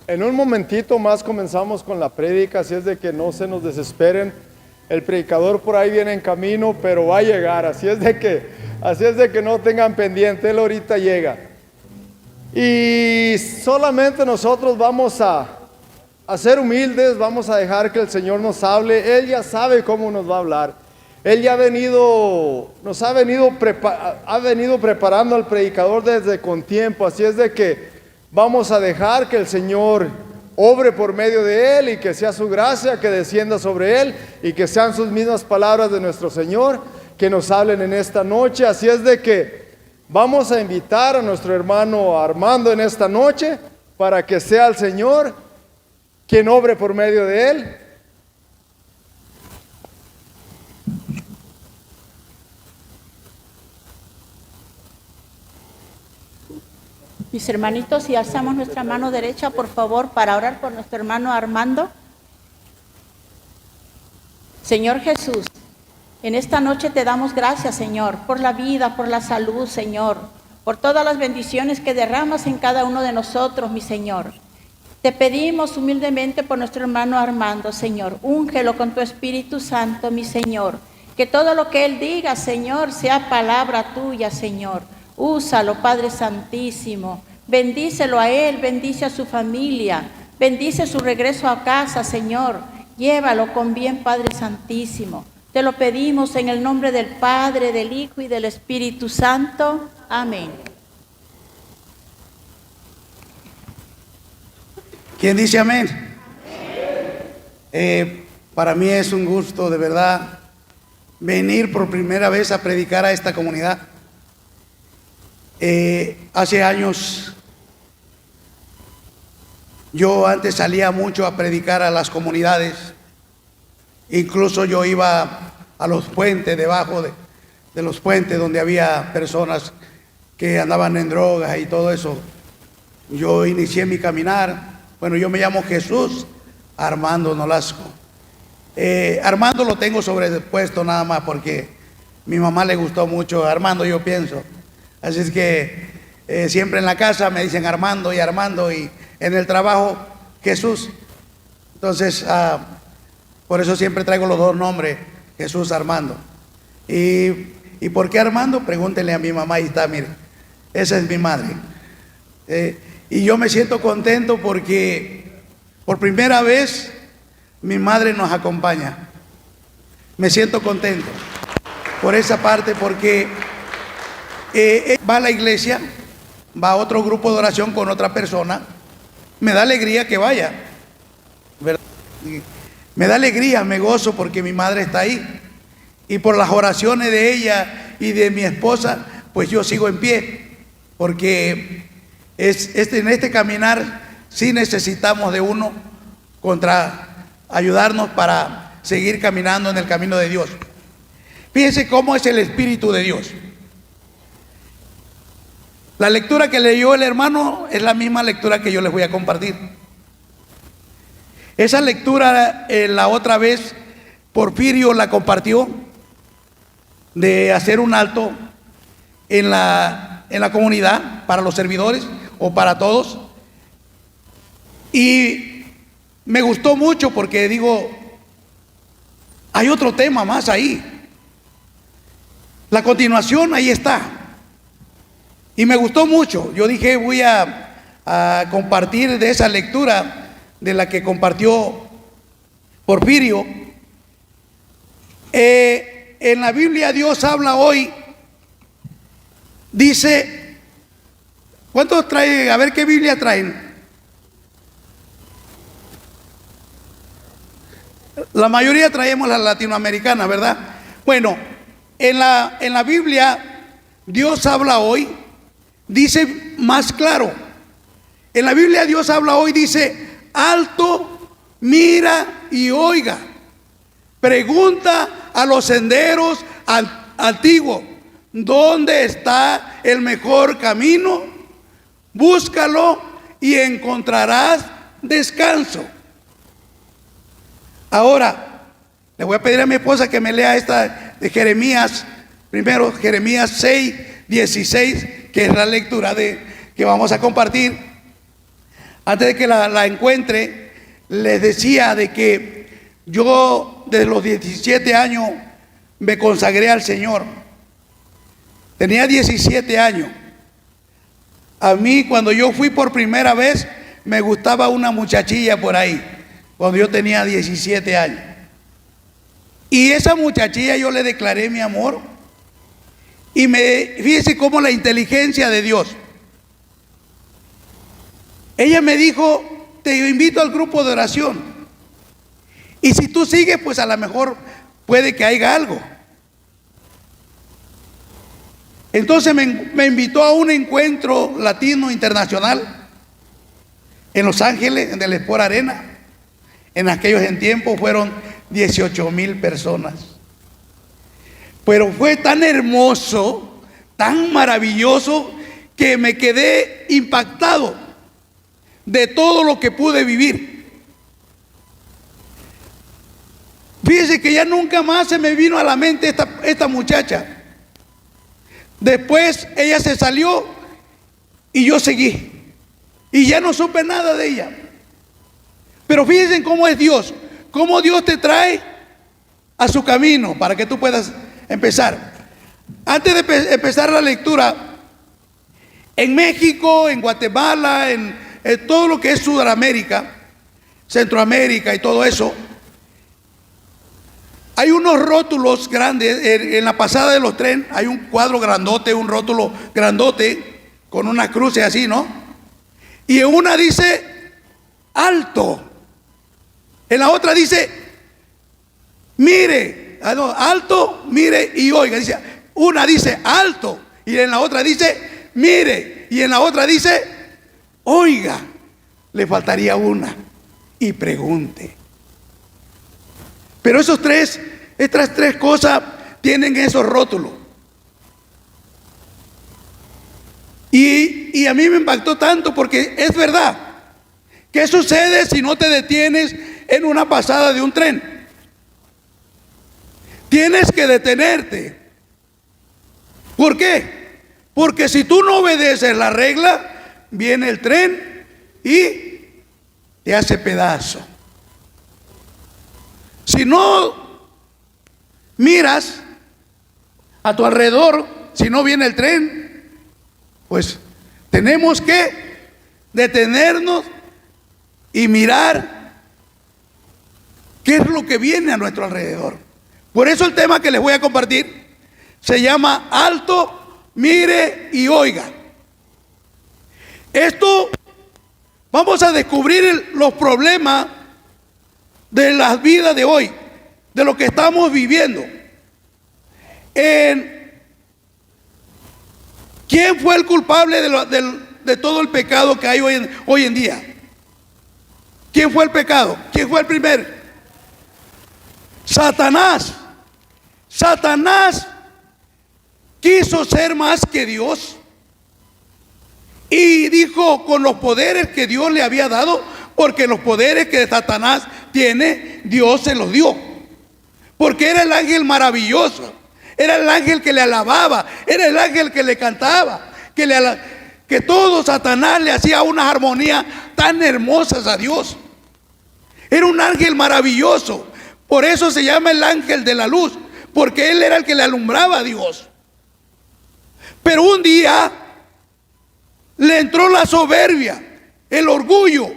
En un momentito más comenzamos con la prédica, así es de que no se nos desesperen. El predicador por ahí viene en camino, pero va a llegar, así es de que no tengan pendiente, él ahorita llega. Y solamente nosotros vamos a ser humildes, vamos a dejar que el Señor nos hable. Él ya sabe cómo nos va a hablar. Él ya ha venido preparando al predicador desde con tiempo, así es de que vamos a dejar que el Señor obre por medio de él y que sea su gracia que descienda sobre él y que sean sus mismas palabras de nuestro Señor que nos hablen en esta noche. Así es de que vamos a invitar a nuestro hermano Armando en esta noche para que sea el Señor quien obre por medio de él. Mis hermanitos, si alzamos nuestra mano derecha, por favor, para orar por nuestro hermano Armando. Señor Jesús, en esta noche te damos gracias, Señor, por la vida, por la salud, Señor, por todas las bendiciones que derramas en cada uno de nosotros, mi Señor. Te pedimos humildemente por nuestro hermano Armando, Señor. Úngelo con tu Espíritu Santo, mi Señor. Que todo lo que él diga, Señor, sea palabra tuya, Señor. Úsalo, Padre Santísimo. Bendícelo a él, bendice a su familia. Bendice su regreso a casa, Señor. Llévalo con bien, Padre Santísimo. Te lo pedimos en el nombre del Padre, del Hijo y del Espíritu Santo. Amén. ¿Quién dice amén? Para mí es un gusto, de verdad, venir por primera vez a predicar a esta comunidad. Hace años, yo antes salía mucho a predicar a las comunidades. Incluso yo iba a los puentes, debajo de los puentes donde había personas que andaban en drogas y todo eso. Yo inicié mi caminar. Bueno, yo me llamo Jesús Armando Nolasco. Armando lo tengo sobrepuesto nada más porque mi mamá le gustó mucho Armando, yo pienso. Así es que siempre en la casa me dicen Armando, y en el trabajo Jesús. Entonces, por eso siempre traigo los dos nombres, Jesús Armando. ¿Y por qué Armando? Pregúntenle a mi mamá, ahí está, mire, esa es mi madre. Y yo me siento contento porque por primera vez mi madre nos acompaña. Me siento contento por esa parte porque va a la iglesia, va a otro grupo de oración con otra persona. Me da alegría que vaya, ¿verdad? Me da alegría, me gozo porque mi madre está ahí. Y por las oraciones de ella y de mi esposa, pues yo sigo en pie. Porque en este caminar sí necesitamos de uno ayudarnos para seguir caminando en el camino de Dios. Fíjense cómo es el Espíritu de Dios. La lectura que leyó el hermano es la misma lectura que yo les voy a compartir. Esa lectura la otra vez Porfirio la compartió de hacer un alto en la comunidad para los servidores o para todos. Y me gustó mucho porque digo, hay otro tema más ahí. La continuación ahí está. Y me gustó mucho. Yo dije, voy a compartir de esa lectura de la que compartió Porfirio. En la Biblia Dios habla hoy. Dice, ¿cuántos traen? A ver qué Biblia traen. La mayoría traemos la latinoamericana, ¿verdad? Bueno, en la Biblia Dios habla hoy. Dice más claro. En la Biblia Dios habla hoy, dice, alto, mira y oiga. Pregunta a los senderos antiguos, ¿dónde está el mejor camino? Búscalo y encontrarás descanso. Ahora, le voy a pedir a mi esposa que me lea esta de Jeremías, primero Jeremías 6, 16, que es la lectura que vamos a compartir. Antes de que la encuentre, les decía de que yo desde los 17 años me consagré al Señor. Tenía 17 años. A mí, cuando yo fui por primera vez, me gustaba una muchachilla por ahí, cuando yo tenía 17 años. Y esa muchachilla yo le declaré mi amor. Y fíjese cómo la inteligencia de Dios. Ella me dijo, te invito al grupo de oración. Y si tú sigues, pues a lo mejor puede que haya algo. Entonces me invitó a un encuentro latino internacional en Los Ángeles, en el Sport Arena. En aquellos tiempos fueron 18,000 personas. Pero fue tan hermoso, tan maravilloso, que me quedé impactado de todo lo que pude vivir. Fíjese que ya nunca más se me vino a la mente esta muchacha. Después ella se salió y yo seguí. Y ya no supe nada de ella. Pero fíjense cómo es Dios. Cómo Dios te trae a su camino para que tú puedas empezar. Antes de empezar la lectura, en México, en Guatemala, en todo lo que es Sudamérica, Centroamérica y todo eso, hay unos rótulos grandes. En la pasada de los trenes hay un cuadro grandote, un rótulo grandote con una cruz así, ¿no? Y en una dice alto, en la otra dice mire, alto, mire y oiga. Dice, una dice alto y en la otra dice mire y en la otra dice oiga. Le faltaría una y pregunte. Pero estas tres cosas tienen esos rótulos. Y a mí me impactó tanto porque es verdad. ¿Qué sucede si no te detienes en una pasada de un tren? Tienes que detenerte. ¿Por qué? Porque si tú no obedeces la regla, viene el tren y te hace pedazo. Si no miras a tu alrededor, si no viene el tren, pues tenemos que detenernos y mirar qué es lo que viene a nuestro alrededor. Por eso el tema que les voy a compartir se llama alto, mire y oiga. Esto vamos a descubrir los problemas de las vidas de hoy, de lo que estamos viviendo. ¿Quién fue el culpable de todo el pecado que hay hoy en día? ¿Quién fue el pecado? ¿Quién fue el primero? Satanás. Satanás quiso ser más que Dios y dijo con los poderes que Dios le había dado, porque los poderes que Satanás tiene, Dios se los dio. Porque era el ángel maravilloso, era el ángel que le alababa, era el ángel que le cantaba, que todo Satanás le hacía unas armonías tan hermosas a Dios. Era un ángel maravilloso. Por eso se llama el ángel de la luz, porque él era el que le alumbraba a Dios. Pero un día le entró la soberbia, el orgullo,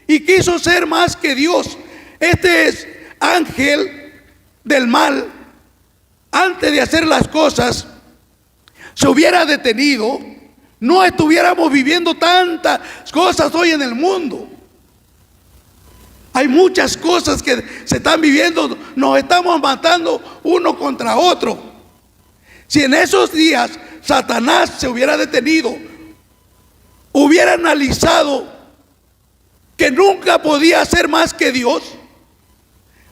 y quiso ser más que Dios. Este es ángel del mal. Antes de hacer las cosas, se hubiera detenido, no estuviéramos viviendo tantas cosas hoy en el mundo. Hay muchas cosas que se están viviendo, nos estamos matando uno contra otro. Si en esos días Satanás se hubiera detenido, hubiera analizado que nunca podía ser más que Dios,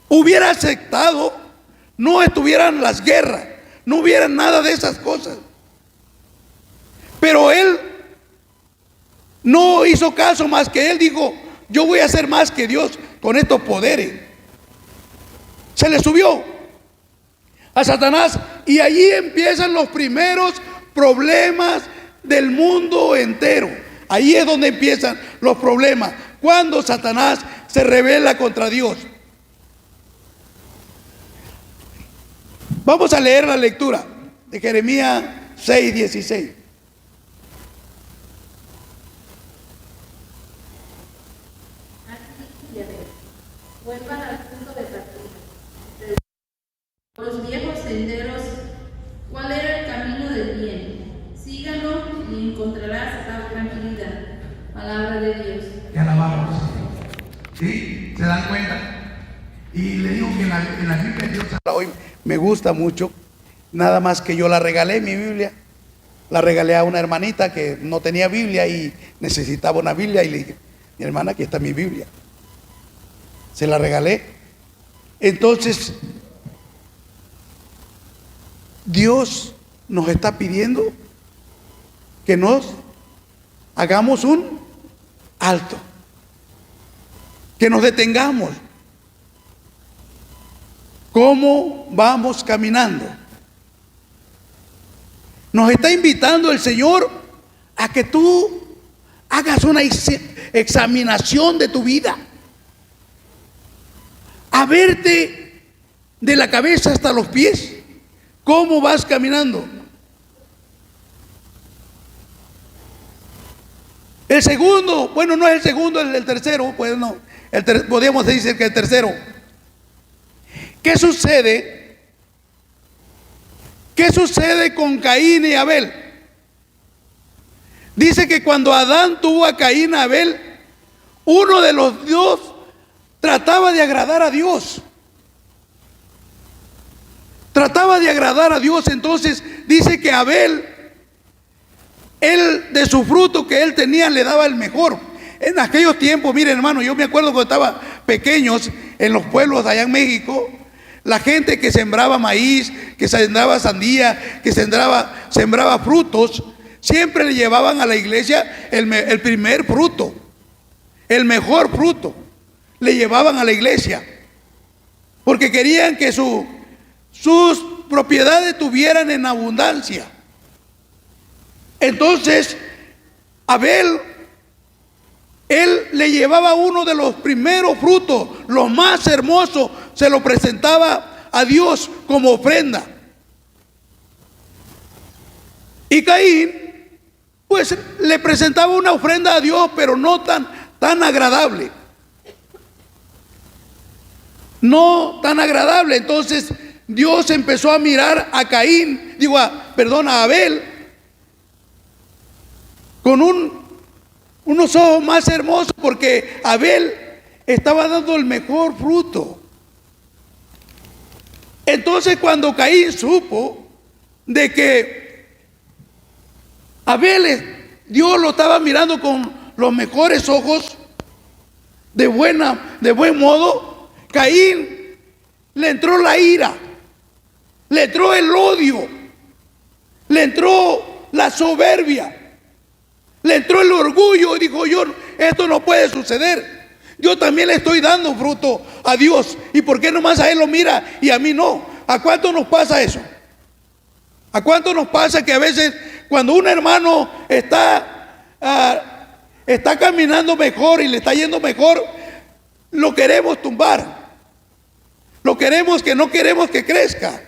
hubiera aceptado, no estuvieran las guerras, no hubiera nada de esas cosas. Pero él no hizo caso, más que él dijo, yo voy a ser más que Dios con estos poderes. Se le subió a Satanás y allí empiezan los primeros problemas del mundo entero. Ahí es donde empiezan los problemas. cuando Satanás se rebela contra Dios. Vamos a leer la lectura de Jeremías 6:16. Vuelvan al punto de partida. Los viejos senderos, ¿cuál era el camino del bien? Síganlo y encontrarás la tranquilidad. Palabra de Dios. Te alabamos. ¿Sí? ¿Se dan cuenta? Y le digo que en la Biblia de Dios hoy me gusta mucho. Nada más que yo la regalé, mi Biblia. La regalé a una hermanita que no tenía Biblia y necesitaba una Biblia. Y le dije, mi hermana, aquí está mi Biblia. Se la regalé. Entonces, Dios nos está pidiendo que nos hagamos un alto, que nos detengamos. ¿Cómo vamos caminando? Nos está invitando el Señor a que tú hagas una examinación de tu vida, a verte de la cabeza hasta los pies. ¿Cómo vas caminando? El segundo, bueno, no es el segundo, es el tercero, pues no, podríamos decir que el tercero. ¿Qué sucede? ¿Qué sucede con Caín y Abel? Dice que cuando Adán tuvo a Caín y Abel, uno de los dos trataba de agradar a Dios. Trataba de agradar a Dios. Entonces dice que Abel, él de su fruto que él tenía le daba el mejor. En aquellos tiempos, miren hermano, yo me acuerdo cuando estaba pequeños en los pueblos allá en México, la gente que sembraba maíz, que sembraba sandía, que sembraba frutos, siempre le llevaban a la iglesia el primer fruto, el mejor fruto. Le llevaban a la iglesia porque querían que sus propiedades tuvieran en abundancia. Entonces Abel, él le llevaba uno de los primeros frutos, los más hermosos, se lo presentaba a Dios como ofrenda. Y Caín pues le presentaba una ofrenda a Dios, pero no tan agradable. No tan agradable. Entonces Dios empezó a mirar a Caín, a Abel, con unos ojos más hermosos, porque Abel estaba dando el mejor fruto. Entonces cuando Caín supo de que Abel, Dios lo estaba mirando con los mejores ojos, de buen modo, Caín le entró la ira, le entró el odio, le entró la soberbia, le entró el orgullo y dijo: esto no puede suceder. Yo también le estoy dando fruto a Dios, ¿y por qué nomás a él lo mira y a mí no? ¿A cuánto nos pasa eso? ¿A cuánto nos pasa que a veces cuando un hermano está caminando mejor y le está yendo mejor, lo queremos tumbar? Lo queremos, que no queremos que crezca.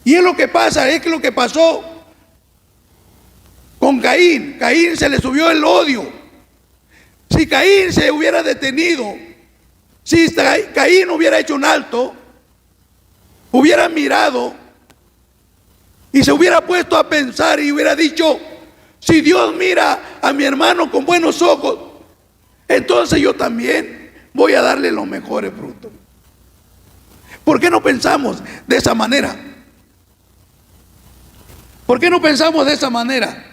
Y es lo que pasa, es que lo que pasó con Caín. Caín se le subió el odio. Si Caín se hubiera detenido, si Caín hubiera hecho un alto, hubiera mirado y se hubiera puesto a pensar y hubiera dicho: si Dios mira a mi hermano con buenos ojos, entonces yo también voy a darle los mejores frutos. ¿Por qué no pensamos de esa manera? ¿Por qué no pensamos de esa manera?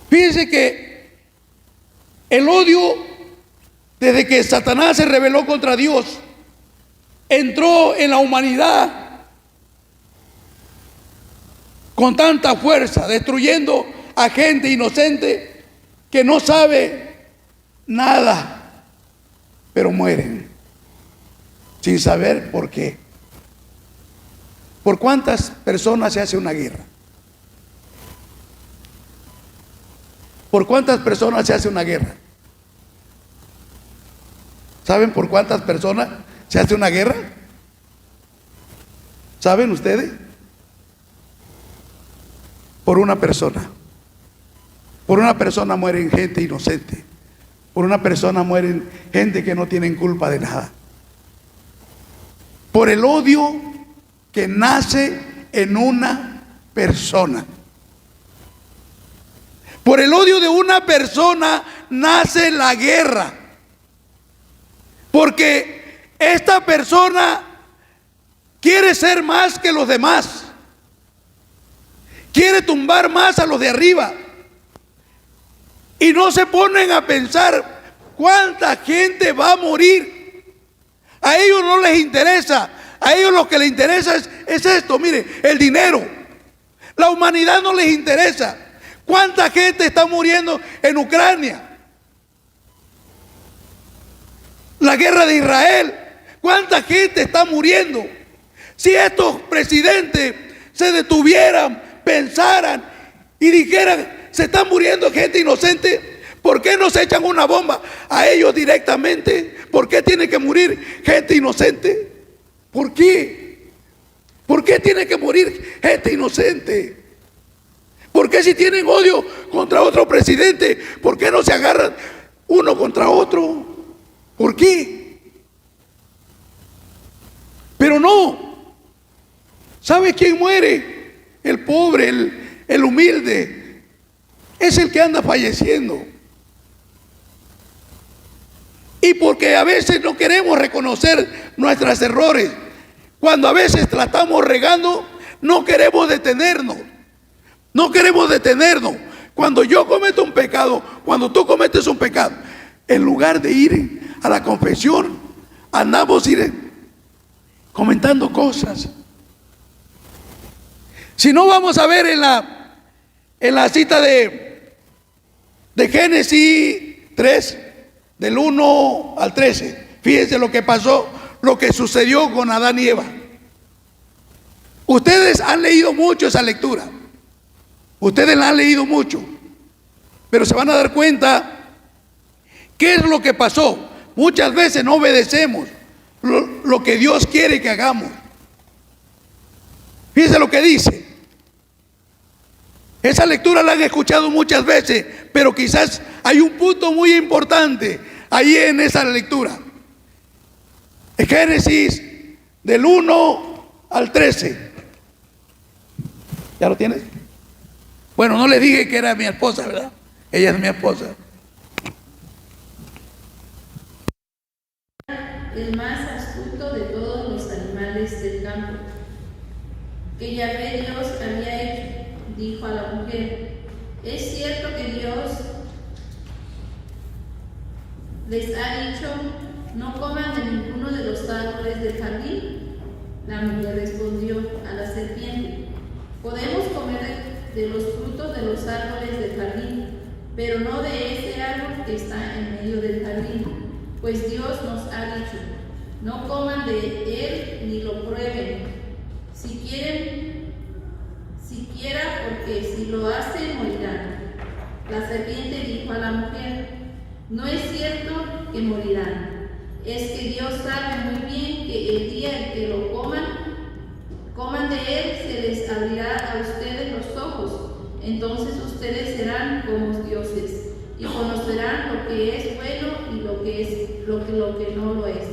Fíjense que el odio, desde que Satanás se rebeló contra Dios, entró en la humanidad con tanta fuerza, destruyendo a gente inocente que no sabe nada, pero mueren sin saber por qué. ¿Por cuántas personas se hace una guerra? ¿Por cuántas personas se hace una guerra? ¿Saben por cuántas personas se hace una guerra? ¿Saben ustedes? Por una persona. Por una persona mueren gente inocente. Por una persona mueren gente que no tienen culpa de nada. Por el odio que nace en una persona. Por el odio de una persona nace la guerra. Porque esta persona quiere ser más que los demás. Quiere tumbar más a los de arriba. Y no se ponen a pensar cuánta gente va a morir. A ellos no les interesa. A ellos lo que les interesa es esto. Mire, el dinero. La humanidad no les interesa. ¿Cuánta gente está muriendo en Ucrania? La guerra de Israel. ¿Cuánta gente está muriendo? Si estos presidentes se detuvieran, pensaran y dijeran, se están muriendo gente inocente, ¿por qué no se echan una bomba a ellos directamente? ¿Por qué tiene que morir gente inocente? ¿Por qué? ¿Por qué tiene que morir gente inocente? ¿Por qué si tienen odio contra otro presidente, por qué no se agarran uno contra otro? ¿Por qué? Pero no. ¿Sabe quién muere? El pobre, el humilde. Es el que anda falleciendo. Y porque a veces no queremos reconocer nuestros errores. Cuando a veces la estamos regando, no queremos detenernos. No queremos detenernos. Cuando yo cometo un pecado, cuando tú cometes un pecado, en lugar de ir a la confesión, andamos comentando cosas. Si no, vamos a ver en la cita de Génesis 3, del 1 al 13. Fíjense lo que pasó, lo que sucedió con Adán y Eva. Ustedes han leído mucho esa lectura. Ustedes la han leído mucho. Pero se van a dar cuenta qué es lo que pasó. Muchas veces no obedecemos lo que Dios quiere que hagamos. Fíjense lo que dice. Esa lectura la han escuchado muchas veces, pero quizás hay un punto muy importante ahí en esa lectura. En Génesis del 1 al 13. ¿Ya lo tienes? Bueno, no le dije que era mi esposa, ¿verdad? Ella es mi esposa. El más astuto de todos los animales del campo, que Yahvé Dios había hecho, dijo a la mujer: ¿es cierto que Dios les ha dicho, no coman de ninguno de los árboles del jardín? La mujer respondió a la serpiente: podemos comer de los frutos de los árboles del jardín, pero no de ese árbol que está en medio del jardín, pues Dios nos ha dicho, no coman de él ni lo prueben, siquiera porque si lo hacen morirán. La serpiente dijo a la mujer: no es cierto que morirán, es que Dios sabe muy bien que el día en que lo coman de él, se les abrirá a ustedes los ojos, entonces ustedes serán como dioses y conocerán lo que es bueno y lo que no lo es.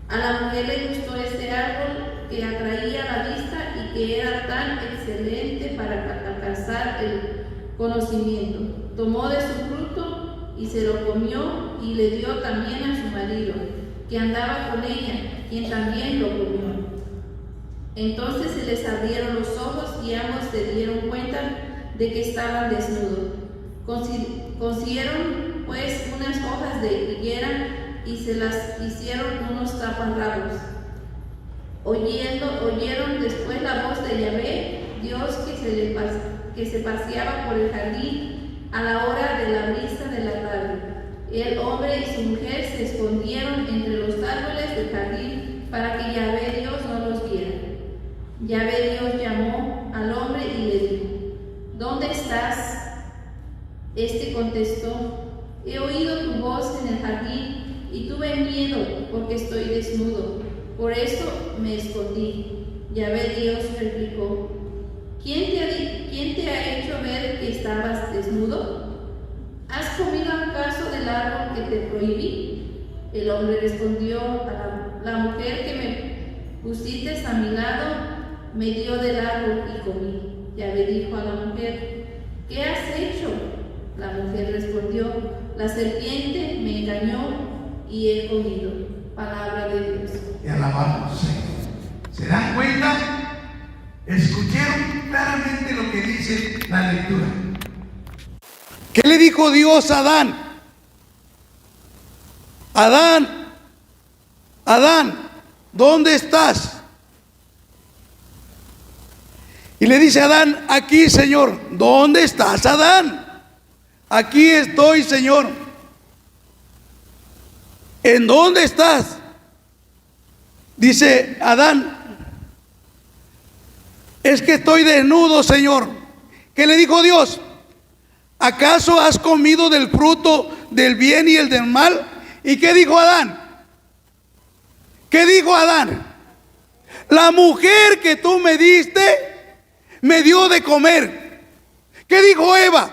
A la mujer le gustó este árbol que atraía la vista y que era tan excelente para alcanzar el conocimiento. Tomó de su fruto y se lo comió y le dio también a su marido, que andaba con ella, quien también lo comió. Entonces se les abrieron los ojos y ambos se dieron cuenta de que estaban desnudos. Consiguieron pues unas hojas de higuera y se las hicieron unos taparrabos. Oyeron después la voz de Yahvé, Dios que se paseaba por el jardín a la hora de la brisa de la tarde. El hombre y su mujer se escondieron entre los árboles del jardín para que Yahvé Dios no los viera. Yahvé Dios llamó al hombre y le dijo: ¿dónde estás? Este contestó: he oído tu voz en el jardín y tuve miedo porque estoy desnudo. Por eso me escondí. Yahvé Dios replicó: ¿Quién te ha hecho ver que estabas desnudo? ¿Has comido acaso del árbol que te prohibí? El hombre respondió: la mujer que me pusiste a mi lado me dio del árbol y comí. Yahvé dijo a la mujer: ¿qué has hecho? La mujer respondió: la serpiente me engañó y he comido. Palabra de Dios. Y alabamos, Señor. ¿Se dan cuenta? Escucharon claramente lo que dice la lectura. ¿Qué le dijo Dios a Adán? Adán, Adán, ¿dónde estás? Y le dice Adán: aquí, Señor. ¿Dónde estás, Adán? Aquí estoy, Señor. ¿En dónde estás? Dice Adán: es que estoy desnudo, Señor. ¿Qué le dijo Dios? ¿Acaso has comido del fruto del bien y el del mal? ¿Y qué dijo Adán? ¿Qué dijo Adán? La mujer que tú me diste me dio de comer. ¿Qué dijo Eva?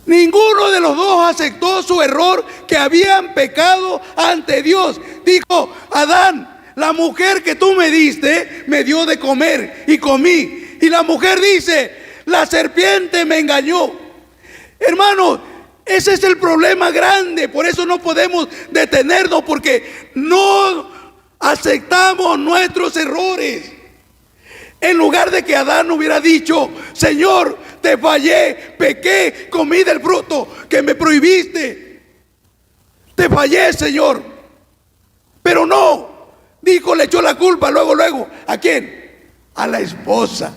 Ninguno de los dos aceptó su error, que habían pecado ante Dios. Dijo Adán: la mujer que tú me diste me dio de comer y comí. Y la mujer dice: la serpiente me engañó. Hermano, ese es el problema grande. Por eso no podemos detenernos, porque no aceptamos nuestros errores. En lugar de que Adán hubiera dicho: Señor, te fallé, pequé, comí del fruto que me prohibiste, te fallé, Señor. Pero no, dijo, le echó la culpa luego. ¿A quién? A la esposa.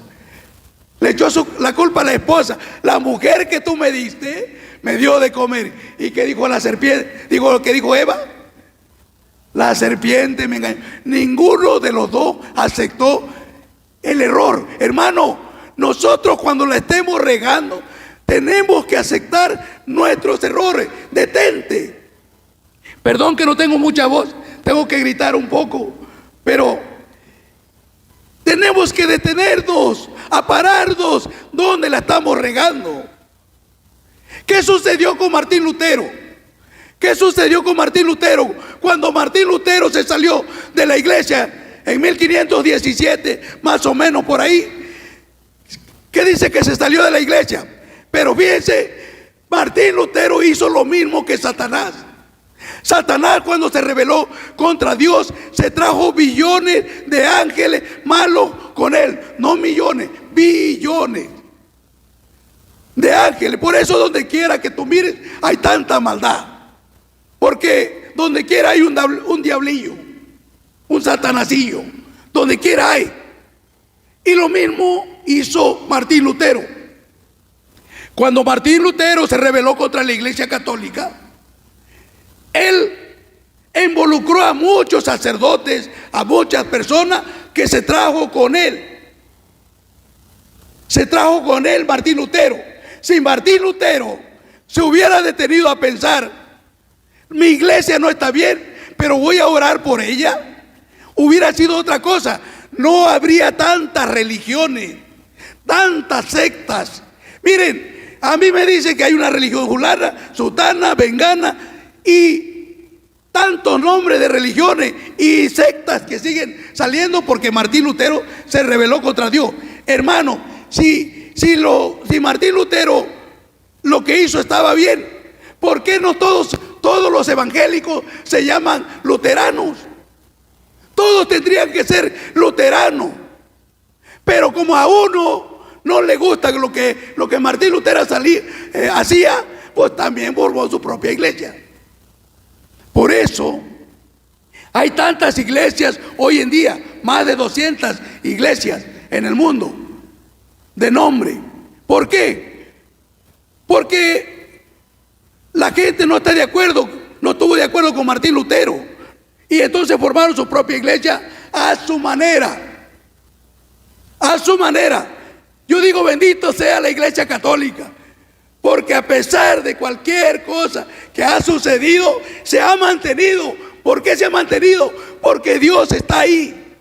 Le echó la culpa a la esposa. La mujer que tú me diste me dio de comer. ¿Y qué dijo la serpiente? Digo lo que dijo Eva: la serpiente me engañó. Ninguno de los dos aceptó el error. Hermano, nosotros cuando la estemos regando tenemos que aceptar nuestros errores. Detente. Perdón que no tengo mucha voz, tengo que gritar un poco, pero tenemos que detenernos, a pararnos donde la estamos regando. ¿Qué sucedió con Martín Lutero? ¿Qué sucedió con Martín Lutero? Cuando Martín Lutero se salió de la iglesia en 1517, más o menos por ahí, ¿qué dice? Que se salió de la iglesia. Pero fíjense, Martín Lutero hizo lo mismo que Satanás. Satanás, cuando se rebeló contra Dios, se trajo billones de ángeles malos con él. No millones, billones de ángeles. Por eso donde quiera que tú mires hay tanta maldad, porque donde quiera hay un diablillo, un satanasillo, donde quiera hay. Y lo mismo hizo Martín Lutero. Cuando Martín Lutero se rebeló contra la iglesia católica, él involucró a muchos sacerdotes, a muchas personas que se trajo con él. Se trajo con él Martín Lutero. Si Martín Lutero se hubiera detenido a pensar: mi iglesia no está bien, pero voy a orar por ella, hubiera sido otra cosa. No habría tantas religiones, tantas sectas. Miren, a mí me dicen que hay una religión fulana, sutana, vengana y tantos nombres de religiones y sectas que siguen saliendo porque Martín Lutero se rebeló contra Dios. Hermano, si Martín Lutero lo que hizo estaba bien, ¿por qué no todos los evangélicos se llaman luteranos? Todos tendrían que ser luteranos. Pero como a uno no le gusta lo que Martín Lutero hacía, pues también formó su propia iglesia. Por eso hay tantas iglesias hoy en día, más de 200 iglesias en el mundo de nombre. ¿Por qué? Porque la gente no está de acuerdo, no estuvo de acuerdo con Martín Lutero, y entonces formaron su propia iglesia a su manera. A su manera. Yo digo, bendito sea la Iglesia Católica, porque a pesar de cualquier cosa que ha sucedido, se ha mantenido. ¿Por qué se ha mantenido? Porque Dios está ahí.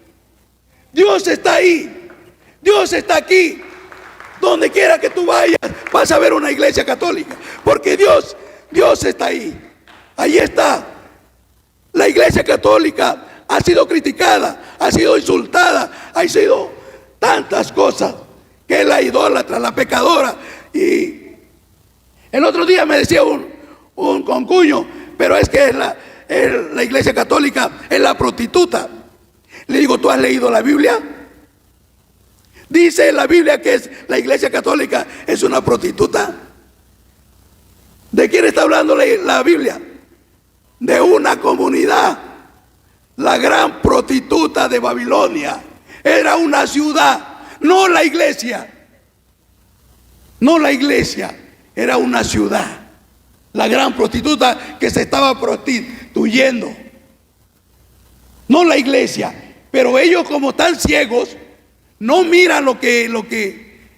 Dios está ahí. Dios está aquí. Donde quiera que tú vayas, vas a ver una iglesia católica, porque Dios está ahí. Ahí está. La Iglesia Católica ha sido criticada, ha sido insultada, ha sido tantas cosas, que es la idólatra, la pecadora. Y el otro día me decía un concuño, pero es que la Iglesia Católica es la prostituta. Le digo, ¿tú has leído la Biblia? Dice la Biblia que la Iglesia Católica es una prostituta. ¿De quién está hablando la Biblia? De una comunidad. La gran prostituta de Babilonia era una ciudad, no la iglesia. No la iglesia, era una ciudad. La gran prostituta que se estaba prostituyendo. No la iglesia. Pero ellos, como están ciegos, no miran lo que.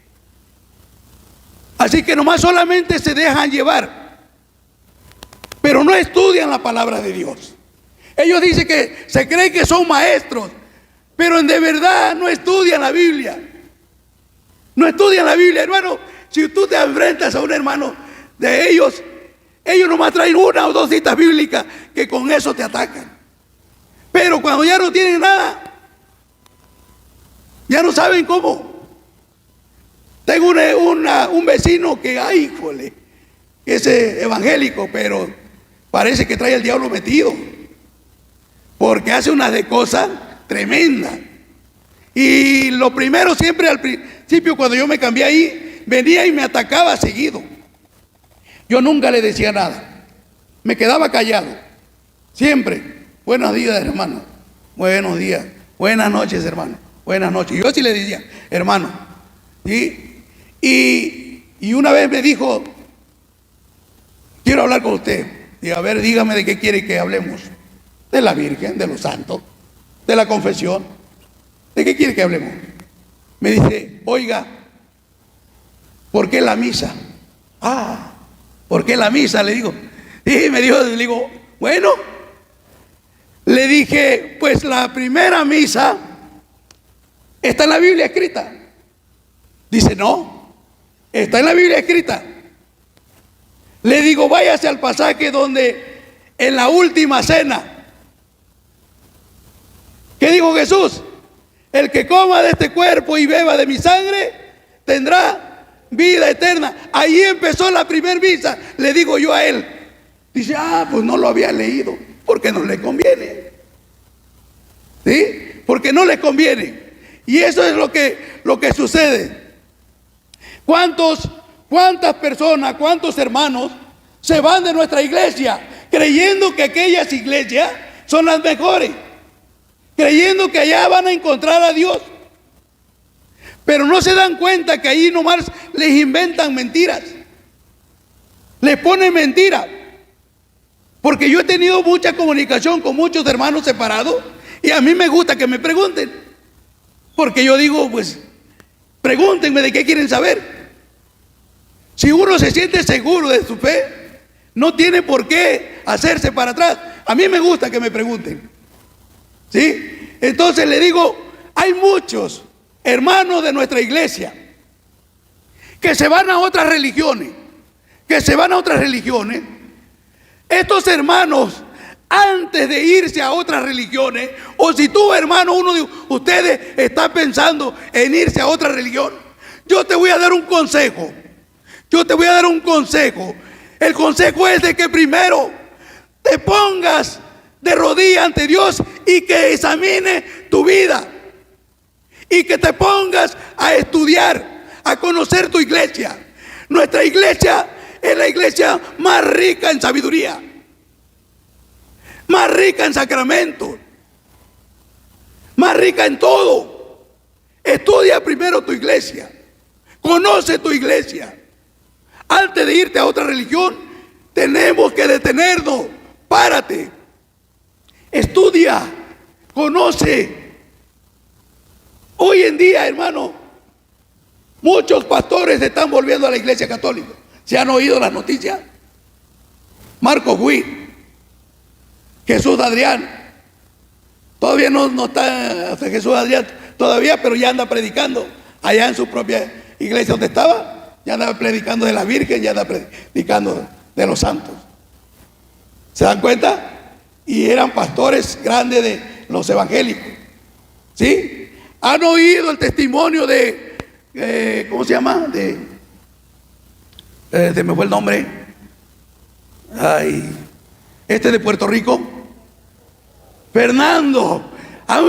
Así que nomás solamente se dejan llevar, pero no estudian la palabra de Dios. Ellos dicen que se creen que son maestros, pero de verdad no estudian la Biblia. No estudian la Biblia, hermano. Si tú te enfrentas a un hermano de ellos nomás traen una o dos citas bíblicas que con eso te atacan. Pero cuando ya no tienen nada, ya no saben cómo. Tengo un vecino que, ay, híjole, que es evangélico, pero parece que trae el diablo metido, porque hace unas de cosas tremendas. Y lo primero, siempre al principio, cuando yo me cambié ahí, venía y me atacaba seguido. Yo nunca le decía nada, me quedaba callado, siempre. Buenos días, hermano. Buenos días. Buenas noches, hermano. Buenas noches. Yo sí le decía, hermano. Y una vez me dijo, quiero hablar con usted. Y a ver, dígame de qué quiere que hablemos. De la Virgen, de los santos, de la confesión. ¿De qué quiere que hablemos? Me dice, oiga, ¿por qué la misa? Ah, ¿por qué la misa? Le digo. Y me dijo, le digo, bueno. Le dije, pues la primera misa está en la Biblia escrita. Dice, no, está en la Biblia escrita. Le digo, váyase al pasaje donde en la última cena, ¿qué dijo Jesús? El que coma de este cuerpo y beba de mi sangre tendrá vida eterna. Ahí empezó la primera misa. Le digo yo a él. Dice, pues no lo había leído, porque no le conviene. ¿Sí? Porque no le conviene. Y eso es lo que sucede. ¿Cuántas personas, cuántos hermanos se van de nuestra iglesia creyendo que aquellas iglesias son las mejores, creyendo que allá van a encontrar a Dios? Pero no se dan cuenta que ahí nomás les inventan mentiras, les ponen mentiras. Porque yo he tenido mucha comunicación con muchos hermanos separados y a mí me gusta que me pregunten, porque yo digo, pues pregúntenme de qué quieren saber. Si uno se siente seguro de su fe, no tiene por qué hacerse para atrás. A mí me gusta que me pregunten, ¿sí? Entonces le digo, hay muchos hermanos de nuestra iglesia que se van a otras religiones, Estos hermanos, antes de irse a otras religiones, o si tú, hermano, uno de ustedes está pensando en irse a otra religión, yo te voy a dar un consejo. El consejo es de que primero te pongas de rodillas ante Dios y que examine tu vida. Y que te pongas a estudiar, a conocer tu iglesia. Nuestra iglesia es la iglesia más rica en sabiduría, más rica en sacramentos, más rica en todo. Estudia primero tu iglesia, conoce tu iglesia. Antes de irte a otra religión, tenemos que detenernos. Párate, estudia, conoce. Hoy en día, hermano, Muchos pastores se están volviendo a la iglesia católica. ¿Se han oído las noticias? Marcos Witt, Jesús Adrián, todavía no está Jesús Adrián todavía, pero ya anda predicando allá en su propia iglesia donde estaba, ya anda predicando de la Virgen, ya anda predicando de los santos. ¿Se dan cuenta? Y eran pastores grandes de los evangélicos. ¿Sí? ¿Han oído el testimonio de ¿cómo se llama? Se me fue el nombre. Ay, de Puerto Rico, Fernando. ¿Han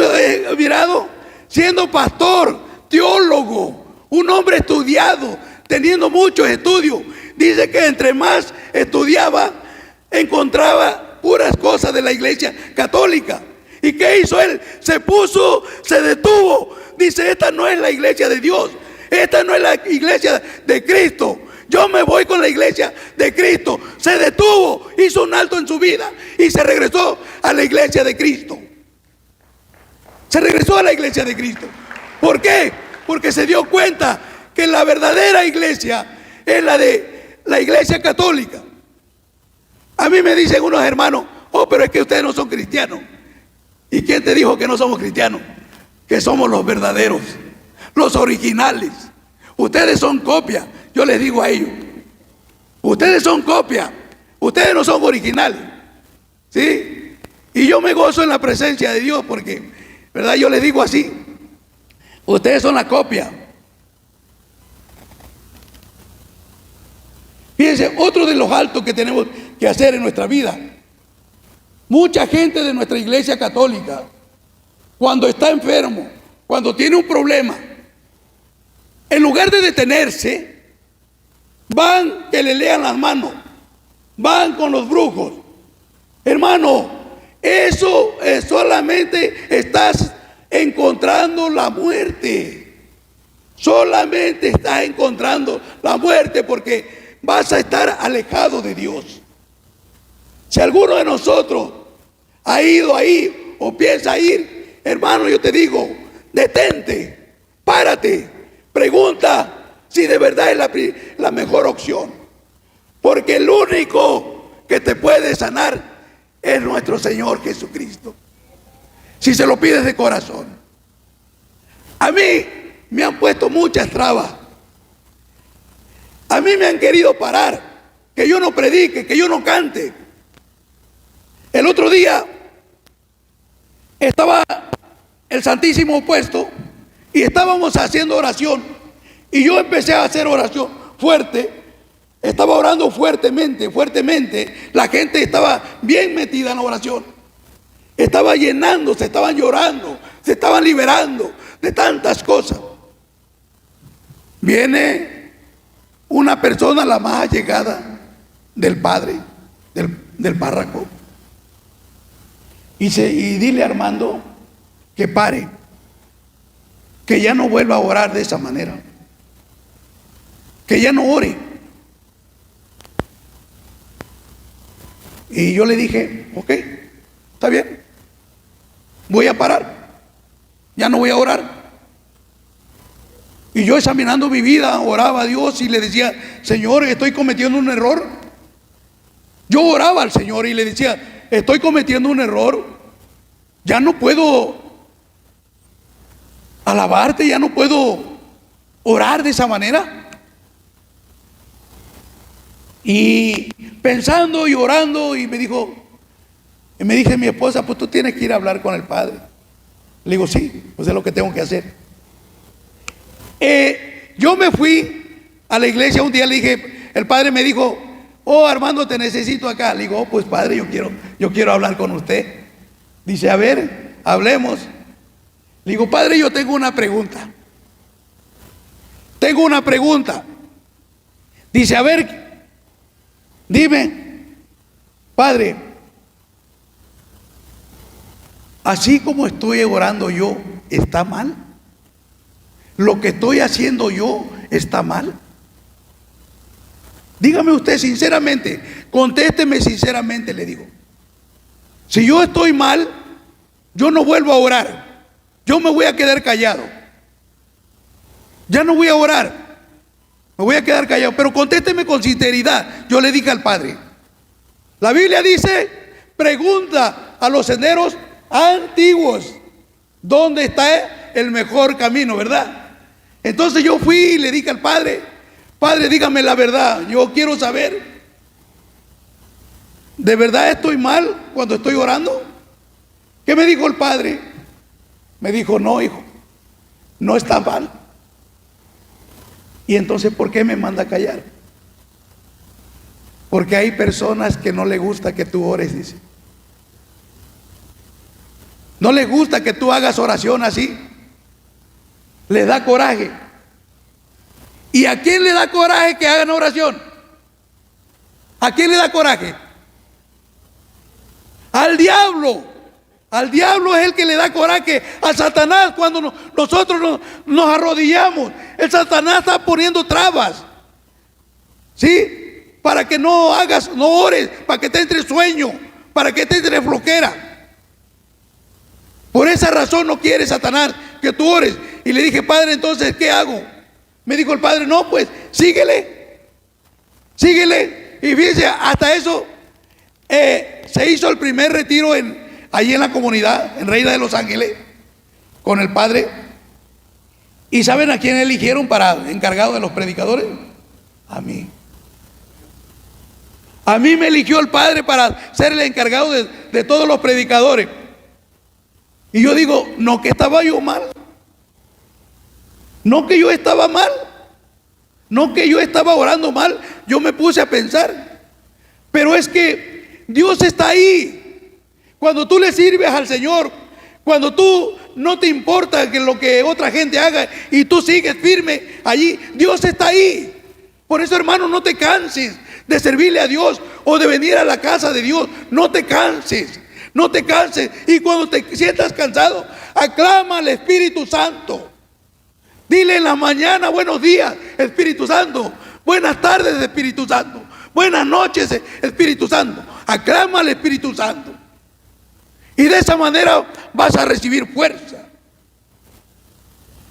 mirado? Siendo pastor, teólogo, un hombre estudiado, teniendo muchos estudios. Dice que entre más estudiaba, encontraba puras cosas de la iglesia católica. ¿Y qué hizo él? Se detuvo. Dice, esta no es la iglesia de Dios. Esta no es la iglesia de Cristo. Yo me voy con la iglesia de Cristo. Se detuvo, hizo un alto en su vida y se regresó a la iglesia de Cristo. Se regresó a la iglesia de Cristo. ¿Por qué? Porque se dio cuenta que la verdadera iglesia es la de la iglesia católica. A mí me dicen unos hermanos, oh, pero es que ustedes no son cristianos. ¿Y quién te dijo que no somos cristianos? Que somos los verdaderos, los originales. Ustedes son copias. Yo les digo a ellos, ustedes son copias, ustedes no son originales. ¿Sí? Y yo me gozo en la presencia de Dios porque, ¿verdad? Yo les digo así, ustedes son la copia. Fíjense, otro de los altos que tenemos que hacer en nuestra vida. Mucha gente de nuestra iglesia católica, cuando está enfermo, cuando tiene un problema, en lugar de detenerse, van que le lean las manos, van con los brujos. Hermano, eso es solamente estás encontrando la muerte. Solamente estás encontrando la muerte porque vas a estar alejado de Dios. Si alguno de nosotros ha ido ahí o piensa ir, hermano, yo te digo, detente, párate, pregunta si de verdad es la mejor opción. Porque el único que te puede sanar es nuestro Señor Jesucristo. Si se lo pides de corazón. A mí me han puesto muchas trabas. A mí me han querido parar, que yo no predique, que yo no cante. El otro día estaba el Santísimo puesto y estábamos haciendo oración. Y yo empecé a hacer oración fuerte, estaba orando fuertemente. La gente estaba bien metida en la oración. Estaba llenándose, estaban llorando, se estaban liberando de tantas cosas. Viene una persona, la más allegada del padre, del párroco. Y dile a Armando que pare, que ya no vuelva a orar de esa manera. Que ya no ore. Y yo le dije, ok, está bien, voy a parar, ya no voy a orar. Y yo examinando mi vida, oraba a Dios y le decía, Señor, estoy cometiendo un error. Yo oraba al Señor y le decía, estoy cometiendo un error, ya no puedo alabarte, ya no puedo orar de esa manera. Y pensando y orando, y me dije a mi esposa, pues tú tienes que ir a hablar con el Padre. Le digo, sí, pues es lo que tengo que hacer. Yo me fui a la iglesia un día, le dije, el Padre me dijo, oh Armando, te necesito acá. Le digo, oh, pues Padre, yo quiero hablar con usted. Dice, a ver, hablemos. Le digo, Padre, yo tengo una pregunta. Dice, a ver, dime, Padre, así como estoy orando yo, ¿está mal? ¿Lo que estoy haciendo yo está mal? Dígame usted sinceramente, contésteme sinceramente, le digo. Si yo estoy mal, yo no vuelvo a orar. Yo me voy a quedar callado. Ya no voy a orar. Me voy a quedar callado, pero contésteme con sinceridad. Yo le dije al Padre, la Biblia dice, pregunta a los senderos antiguos, ¿dónde está el mejor camino, verdad? Entonces yo fui y le dije al Padre, Padre, dígame la verdad, yo quiero saber, ¿de verdad estoy mal cuando estoy orando? ¿Qué me dijo el Padre? Me dijo, no, hijo, no está mal. Y entonces, ¿por qué me manda a callar? Porque hay personas que no les gusta que tú ores, dice. No les gusta que tú hagas oración así. Les da coraje. ¿Y a quién le da coraje que hagan oración? ¿A quién le da coraje? Al diablo. Al diablo es el que le da coraje. A Satanás, cuando nosotros nos arrodillamos, el Satanás está poniendo trabas, ¿sí? Para que no hagas, no ores, para que te entre sueño, para que te entre flojera. Por esa razón no quiere Satanás que tú ores. Y le dije, Padre, entonces, ¿qué hago? Me dijo el Padre, no, pues, síguele. Síguele. Y fíjense, hasta eso se hizo el primer retiro allí en la comunidad, en Reina de los Ángeles, con el Padre. ¿Y saben a quién eligieron para encargado de los predicadores? A mí. A mí me eligió el Padre para ser el encargado de todos los predicadores. Y yo digo, no que estaba yo mal. No que yo estaba mal. No que yo estaba orando mal. Yo me puse a pensar. Pero es que Dios está ahí. Cuando tú le sirves al Señor, cuando tú no te importa que lo que otra gente haga y tú sigues firme allí, Dios está ahí. Por eso, hermano, no te canses de servirle a Dios o de venir a la casa de Dios. No te canses, no te canses. Y cuando te sientas cansado, aclama al Espíritu Santo. Dile en la mañana, buenos días, Espíritu Santo. Buenas tardes, Espíritu Santo. Buenas noches, Espíritu Santo. Aclama al Espíritu Santo. Y de esa manera vas a recibir fuerza.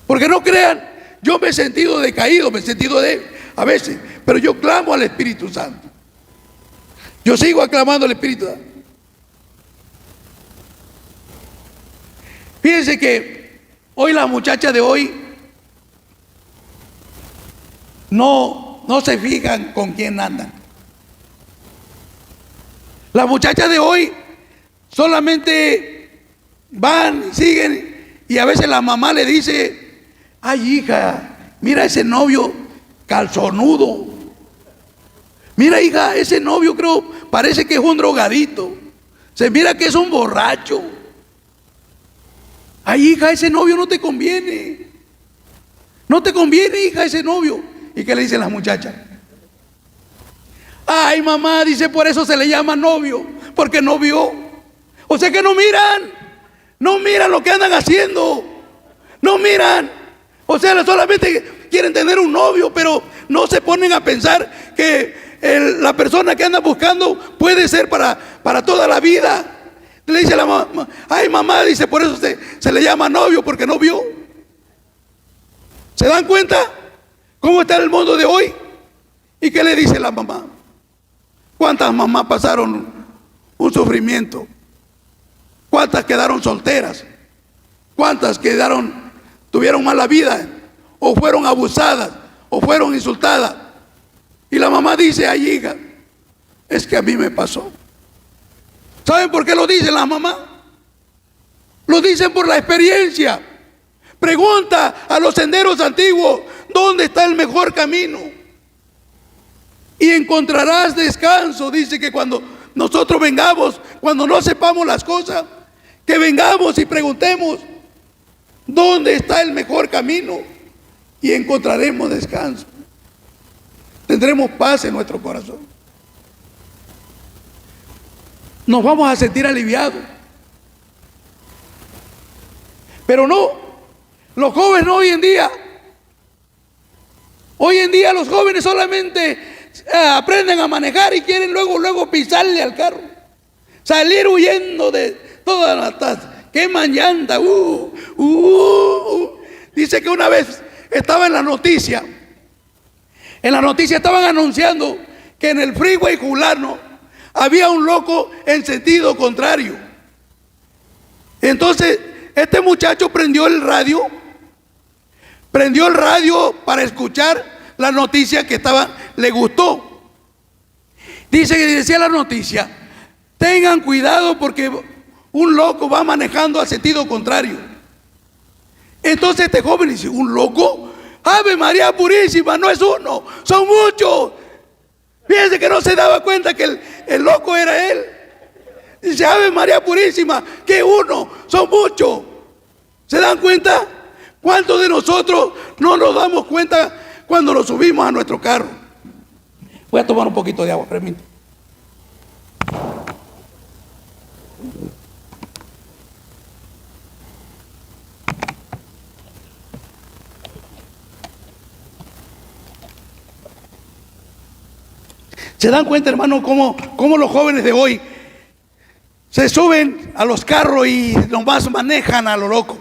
Porque no crean, yo me he sentido decaído, me he sentido débil a veces, pero yo clamo al Espíritu Santo. Yo sigo aclamando al Espíritu Santo. Fíjense que hoy las muchachas de hoy no se fijan con quién andan. Las muchachas de hoy solamente van, siguen, y a veces la mamá le dice, ay hija, mira ese novio calzonudo. Mira hija, ese novio creo, parece que es un drogadito. Se mira que es un borracho. Ay hija, ese novio no te conviene. No te conviene, hija, ese novio. ¿Y qué le dicen las muchachas? Ay mamá, dice, por eso se le llama novio, porque no vio. O sea que no miran lo que andan haciendo, no miran. O sea, solamente quieren tener un novio, pero no se ponen a pensar que la persona que andan buscando puede ser para toda la vida. Le dice la mamá, ay mamá, dice, por eso se le llama novio, porque no vio. ¿Se dan cuenta cómo está el mundo de hoy? ¿Y qué le dice la mamá? ¿Cuántas mamás pasaron un sufrimiento? ¿Cuántas quedaron solteras? ¿Cuántas tuvieron mala vida? ¿O fueron abusadas? ¿O fueron insultadas? Y la mamá dice, ay hija, es que a mí me pasó. ¿Saben por qué lo dicen las mamás? Lo dicen por la experiencia. Pregunta a los senderos antiguos, ¿dónde está el mejor camino? Y encontrarás descanso. Dice que cuando nosotros vengamos, cuando no sepamos las cosas, que vengamos y preguntemos dónde está el mejor camino y encontraremos descanso. Tendremos paz en nuestro corazón. Nos vamos a sentir aliviados. Pero no, los jóvenes hoy en día los jóvenes solamente aprenden a manejar y quieren luego pisarle al carro, salir huyendo de todas las queman llanta. Dice que una vez estaba en la noticia En la noticia estaban anunciando que en el freeway Culano había un loco en sentido contrario. Entonces, este muchacho prendió el radio para escuchar la noticia que le gustó. Dice que decía la noticia: tengan cuidado porque un loco va manejando al sentido contrario. Entonces este joven dice: ¿un loco? Ave María Purísima, no es uno, son muchos. Fíjense que no se daba cuenta que el loco era él. Dice: Ave María Purísima, que uno, son muchos. ¿Se dan cuenta? ¿Cuántos de nosotros no nos damos cuenta cuando nos subimos a nuestro carro? Voy a tomar un poquito de agua, permítame. ¿Se dan cuenta, hermano, cómo los jóvenes de hoy se suben a los carros y nomás manejan a lo loco?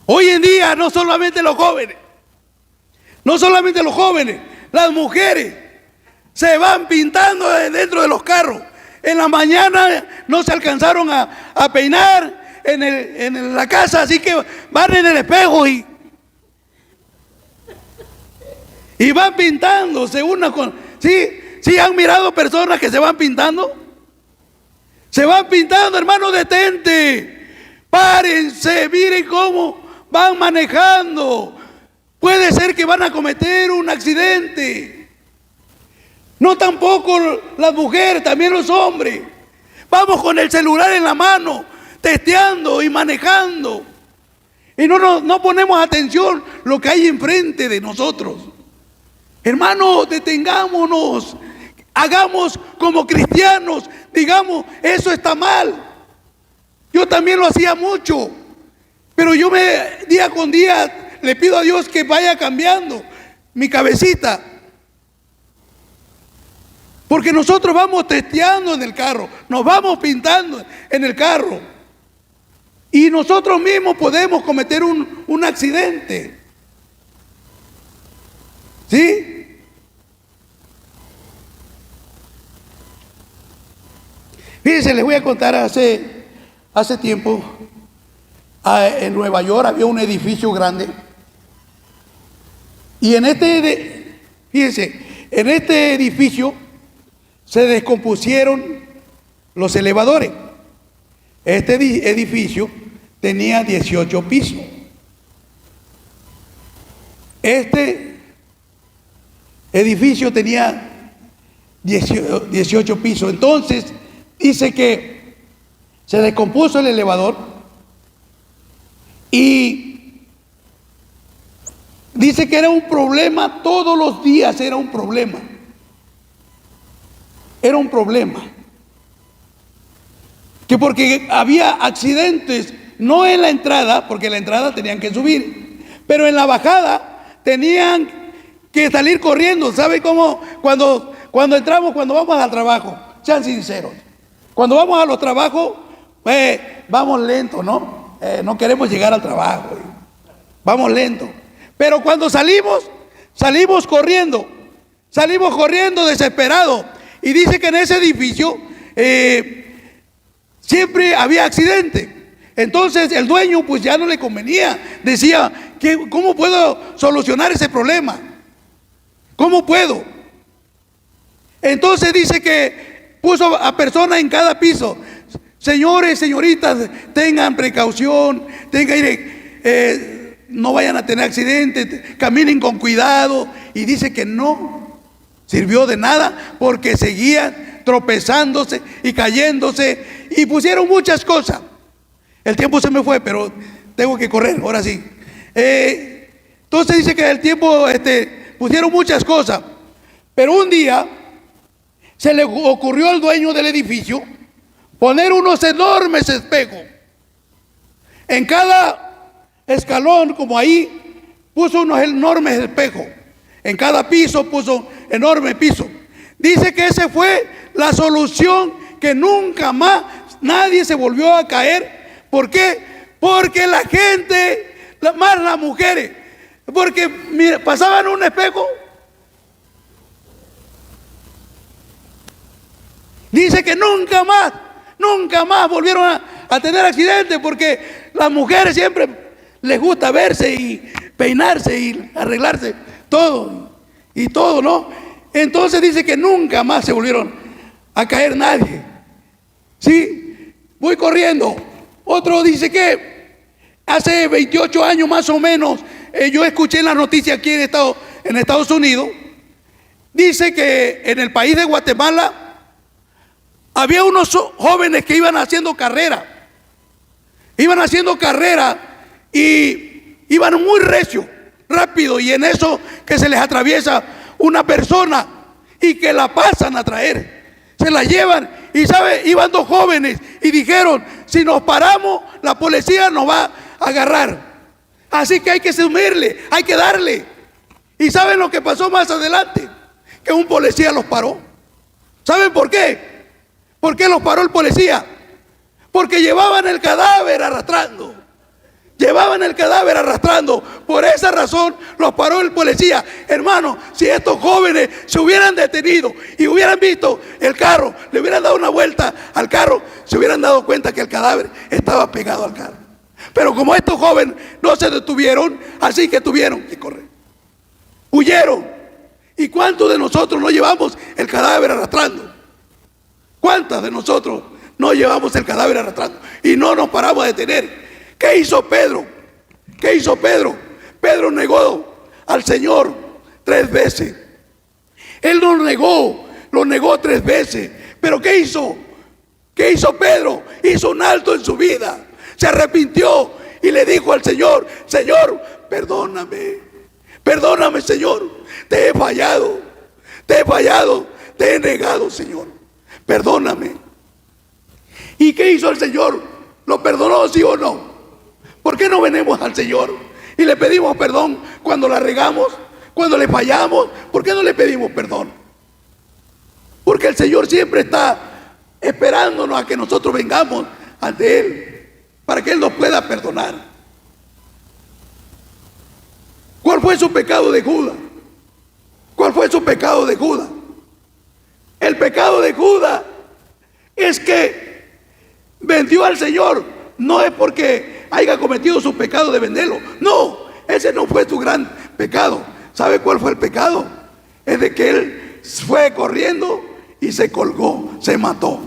Hoy en día no solamente los jóvenes, las mujeres se van pintando dentro de los carros. En la mañana no se alcanzaron a peinar en la casa, así que van en el espejo y van pintándose una con... ¿Sí han mirado personas que se van pintando? Se van pintando, hermano, detente. Párense, miren cómo van manejando. Puede ser que van a cometer un accidente. No tampoco las mujeres, también los hombres. Vamos con el celular en la mano, testeando y manejando. Y no ponemos atención lo que hay enfrente de nosotros. Hermano, detengámonos, hagamos como cristianos, digamos, eso está mal. Yo también lo hacía mucho, pero yo día con día le pido a Dios que vaya cambiando mi cabecita. Porque nosotros vamos testeando en el carro, nos vamos pintando en el carro. Y nosotros mismos podemos cometer un accidente. ¿Sí? Fíjense, les voy a contar hace tiempo, en Nueva York había un edificio grande. Y fíjense, en este edificio se descompusieron los elevadores. Este edificio tenía 18 pisos. Este edificio tenía 18 pisos. Entonces, dice que se descompuso el elevador y dice que era un problema, todos los días era un problema. Era un problema. Que porque había accidentes, no en la entrada, porque en la entrada tenían que subir, pero en la bajada tenían que salir corriendo. ¿Sabe cómo? Cuando entramos, cuando vamos al trabajo, sean sinceros. Cuando vamos a los trabajos, vamos lento, ¿no? No queremos llegar al trabajo. Vamos lento. Pero cuando salimos corriendo desesperados. Y dice que en ese edificio siempre había accidentes. Entonces el dueño pues ya no le convenía. Decía, ¿cómo puedo solucionar ese problema? ¿Cómo puedo? Entonces dice que puso a personas en cada piso. Señores, señoritas, tengan precaución, no vayan a tener accidentes, caminen con cuidado. Y dice que no sirvió de nada porque seguían tropezándose y cayéndose y pusieron muchas cosas. El tiempo se me fue, pero tengo que correr, ahora sí. Entonces dice que el tiempo pusieron muchas cosas, pero un día se le ocurrió al dueño del edificio poner unos enormes espejos. En cada escalón, como ahí, puso unos enormes espejos. En cada piso puso enorme piso. Dice que esa fue la solución, que nunca más nadie se volvió a caer. ¿Por qué? Porque la gente, más las mujeres, porque mira, pasaban un espejo nunca más volvieron a tener accidentes, porque las mujeres siempre les gusta verse y peinarse y arreglarse todo, ¿no? Entonces dice que nunca más se volvieron a caer nadie. Sí, voy corriendo. Otro dice que hace 28 años más o menos, yo escuché en las noticias aquí en Estados Unidos, dice que en el país de Guatemala había unos jóvenes que iban haciendo carrera y iban muy recio, rápido, y en eso que se les atraviesa una persona y que la pasan a traer, se la llevan, y sabe, iban dos jóvenes y dijeron: si nos paramos, la policía nos va a agarrar, así que hay que sumirle, hay que darle. ¿Y saben lo que pasó más adelante? Que un policía los paró. ¿Saben por qué? ¿Por qué los paró el policía? Porque llevaban el cadáver arrastrando. Por esa razón los paró el policía. Hermano, si estos jóvenes se hubieran detenido y hubieran visto el carro, le hubieran dado una vuelta al carro, se hubieran dado cuenta que el cadáver estaba pegado al carro. Pero como estos jóvenes no se detuvieron, así que tuvieron que correr. Huyeron. ¿Y cuántos de nosotros no llevamos el cadáver arrastrando? ¿Cuántas de nosotros no llevamos el cadáver arrastrando y no nos paramos a detener? ¿Qué hizo Pedro? Pedro negó al Señor 3 veces. Él lo negó 3 veces. ¿Pero qué hizo? ¿Qué hizo Pedro? Hizo un alto en su vida. Se arrepintió y le dijo al Señor: Señor, perdóname, Señor. Te he fallado, te he negado, Señor. Perdóname. ¿Y qué hizo el Señor? ¿Lo perdonó, sí o no? ¿Por qué no venimos al Señor y le pedimos perdón cuando la regamos, cuando le fallamos? ¿Por qué no le pedimos perdón? Porque el Señor siempre está esperándonos a que nosotros vengamos ante Él para que Él nos pueda perdonar. ¿Cuál fue su pecado de Judas? El pecado de Judas es que vendió al Señor. No es porque haya cometido su pecado de venderlo. No, ese no fue su gran pecado. ¿Sabe cuál fue el pecado? Es de que él fue corriendo y se colgó, se mató.